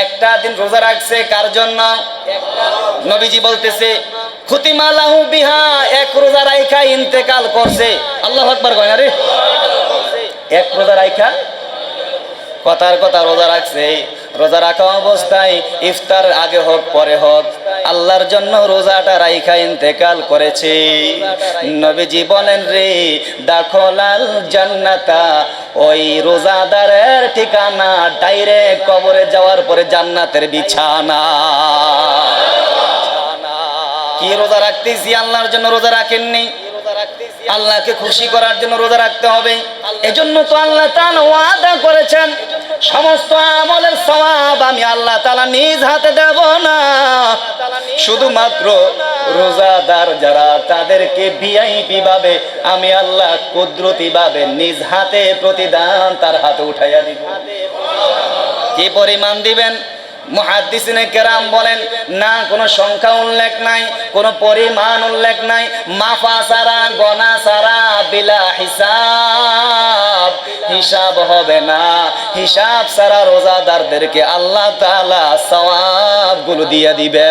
একটা দিন রোজা রাখছে কার জন্য? নবীজি বলতেছে খুতিমা লাহু বিহা, এক রোজা রাইখা ইন্তেকাল করছে। আল্লাহু আকবার কয় না রে? এক রোজা রাইখা, কথার কথা রোজা রাখছে। রোজা রাখা অবস্থায় ইফতার আগে হোক পরে হোক আল্লাহর জন্য রোজাটা রাইখা ইন্তেকাল করেছে। নবীজি বলেন রে দাখলাল জান্নাতা, ওই রোজাদারের ঠিকানা ডাইরেক্ট কবরে যাওয়ার পরে জান্নাতের বিছানা। কি রোজা রাখতেছি? আল্লাহর জন্য রোজা রাখেননি, আল্লাহকে খুশি করার জন্য রোজা রাখতে হবে। এজন্য তো আল্লাহ তাআলা ওয়াদা করেছেন সমস্ত আমলের সওয়াব আমি আল্লাহ তাআলা নিজ হাতে দেব না, শুধুমাত্র রোজাদার যারা তাদেরকে ভিআইপি ভাবে আমি আল্লাহ কুদরতি ভাবে নিজ হাতে প্রতিদান তার হাতে উঠাইয়া দিব। কি পরিমাণ দিবেন? মুহাদ্দিসিনে কেরাম বলেন না কোনো সংখ্যা উল্লেখ নাই, কোনো পরিমাণ উল্লেখ নাই, মাফা সারা গনা সারা বিলা হিসাব, হিসাব হবে না। হিসাব সারা রোজাদারদেরকে আল্লাহ তাআলা সওয়াবগুলো দিয়ে দিবে।